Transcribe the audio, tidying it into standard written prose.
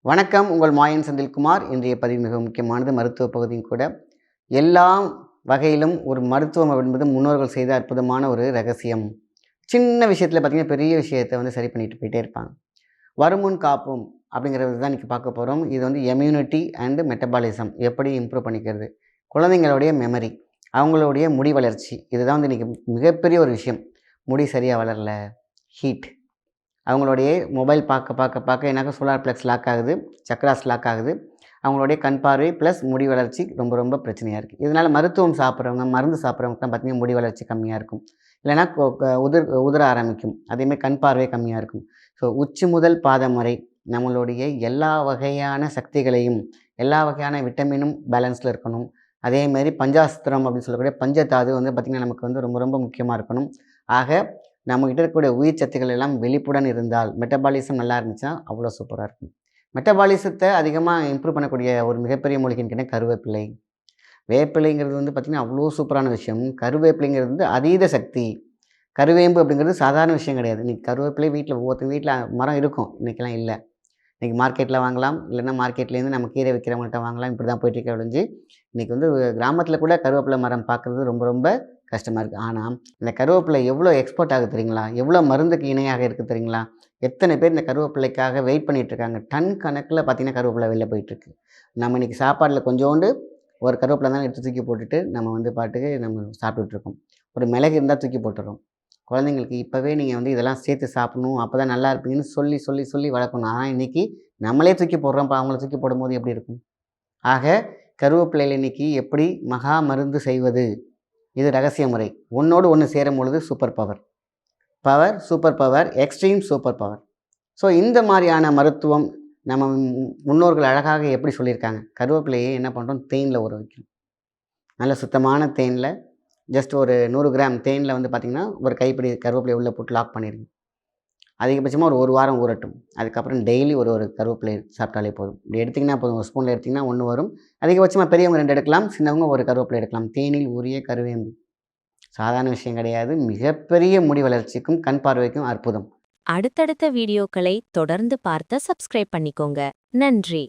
வணக்கம். உங்கள் மாயன் செந்தில்குமார். இன்றைய பதிவு மிக முக்கியமானது, மருத்துவ பகுதியும் கூட. எல்லா வகையிலும் ஒரு மருத்துவம் என்பது முன்னோர்கள் செய்த அற்புதமான ஒரு ரகசியம். சின்ன விஷயத்தில் பார்த்தீங்கன்னா, பெரிய விஷயத்தை வந்து சரி பண்ணிட்டு போயிட்டே இருப்பாங்க. வருமுன் காப்போம் அப்படிங்கிறது தான் இன்றைக்கி பார்க்க போகிறோம். இது வந்து இம்யூனிட்டி அண்ட் மெட்டபாலிசம் எப்படி இம்ப்ரூவ் பண்ணிக்கிறது, குழந்தைங்களுடைய மெமரி, அவங்களுடைய முடி வளர்ச்சி, இதுதான் வந்து இன்றைக்கி மிகப்பெரிய ஒரு விஷயம். முடி சரியாக வளரல, ஹீட், அவங்களுடைய மொபைல் பார்க்க என்னாக்கா சோலார் ப்ளெக்ஸ் லாக் ஆகுது, சக்ராஸ் லாக் ஆகுது. அவங்களுடைய கண் பார்வை ப்ளஸ் முடி வளர்ச்சி ரொம்ப ரொம்ப பிரச்சனையாக இருக்குது. இதனால் மருத்துவம் சாப்பிட்றவங்க, மருந்து சாப்பிட்றவங்கலாம் பார்த்திங்கன்னா முடி வளர்ச்சி கம்மியாக இருக்கும். இல்லைனா உதிர ஆரம்பிக்கும். அதேமாதிரி கண் பார்வை கம்மியாக இருக்கும். ஸோ உச்சி முதல் பாதம் வரை நம்மளுடைய எல்லா வகையான சக்திகளையும், எல்லா வகையான விட்டமினும் பேலன்ஸில் இருக்கணும். அதேமாதிரி பஞ்சாஸ்திரம் அப்படின்னு சொல்லக்கூடிய பஞ்சதாது வந்து பார்த்திங்கன்னா நமக்கு வந்து ரொம்ப ரொம்ப முக்கியமாக இருக்கணும். ஆக நம்மகிட்ட இருக்கக்கூடிய உயிர் சத்துக்கள் எல்லாம் வெளிப்புடன் இருந்தால், மெட்டபாலிசம் நல்லா இருந்துச்சுன்னா அவ்வளோ சூப்பராக இருக்கும். மெட்டபாலிசத்தை அதிகமாக இம்ப்ரூவ் பண்ணக்கூடிய ஒரு மிகப்பெரிய மூலிகைன்னு கேட்டால் கருவேப்பிலை. வேப்பிலைங்கிறது வந்து பார்த்திங்கன்னா அவ்வளோ சூப்பரான விஷயம். கருவேப்பிலைங்கிறது வந்து அதீத சக்தி. கருவேம்பு அப்படிங்கிறது சாதாரண விஷயம் கிடையாது. இன்றைக்கி கருவேப்பிலை வீட்டில் ஒவ்வொருத்தங்க வீட்டில் மரம் இருக்கும், இன்றைக்கெல்லாம் இல்லை. இன்றைக்கி மார்க்கெட்டில் வாங்கலாம், இல்லைன்னா மார்க்கெட்லேருந்து நம்ம கீரை விற்கிறவங்கள்ட்ட வாங்கலாம். இப்படி தான் போயிட்டுருக்க ஒழிஞ்சு, இன்றைக்கி வந்து கிராமத்தில் கூட கருவேப்பிலை மரம் பார்க்குறது ரொம்ப ரொம்ப கஷ்டமாக இருக்குது. ஆனால் இந்த கருவேப்பிலை எவ்வளோ எக்ஸ்போர்ட் ஆகுது தெரியுங்களா? எவ்வளோ மருந்துக்கு இணையாக இருக்குது தெரியுங்களா? எத்தனை பேர் இந்த கருவேப்பிலைக்காக வெயிட் பண்ணிகிட்ருக்காங்க. டன் கணக்கில் பார்த்திங்கன்னா கருவேப்பிலை வெளில போயிட்டுருக்கு. நம்ம இன்றைக்கி சாப்பாட்டில் கொஞ்சோண்டு ஒரு கருவேப்பிலை தான் எடுத்து தூக்கி போட்டுட்டு நம்ம வந்து பாட்டுக்கு நம்ம சாப்பிட்டுட்ருக்கோம். ஒரு மிளகு இருந்தால் தூக்கி போட்டுறோம். குழந்தைங்களுக்கு இப்போவே நீங்கள் வந்து இதெல்லாம் சேர்த்து சாப்பிடணும், அப்போ தான் நல்லா இருப்பீங்கன்னு சொல்லி சொல்லி சொல்லி வளர்க்கணும். ஆனால் இன்றைக்கி நம்மளே தூக்கி போடுறோம். இப்போ அவங்கள தூக்கி போடும்போது எப்படி இருக்கும்? ஆக கருவேப்பிலையில் இன்றைக்கி எப்படி மகா மருந்து செய்வது, இது ரகசிய முறை. ஒன்றோடு ஒன்று சேரும் பொழுது super power. Power, super power, extreme super power. So இந்த மாதிரியான மருத்துவம் நம்ம முன்னோர்கள் அழகாக எப்படி சொல்லியிருக்காங்க. கருவேப்பிலையை என்ன பண்ணுறோம், தேனில் ஊற வைக்கணும். நல்ல சுத்தமான தேனில் ஜஸ்ட் ஒரு 100 கிராம் தேனில் வந்து பார்த்திங்கன்னா, ஒரு கைப்பிடி கருவேப்பிலையை உள்ளே போட்டு லாக் பண்ணிடுங்க. அதிகபட்சமாக ஒரு வாரம் ஊறட்டும். அதுக்கப்புறம் டெய்லி ஒரு ஒரு கருவேப்பிலை சாப்பிட்டாலே போதும். இப்படி எடுத்திங்கன்னா போதும், ஒரு ஸ்பூனில் எடுத்திங்கன்னா 1 வரும். அதிகபட்சமாக பெரியவங்க 2 எடுக்கலாம், சின்னவங்க ஒரு கருவேப்பிலை எடுக்கலாம். தேனில் ஊறிய கருவேம்பு சாதாரண விஷயம் கிடையாது. மிகப்பெரிய முடி வளர்ச்சிக்கும் கண் பார்வைக்கும் அற்புதம். அடுத்தடுத்த வீடியோக்களை தொடர்ந்து பார்த்து சப்ஸ்கிரைப் பண்ணிக்கோங்க. நன்றி.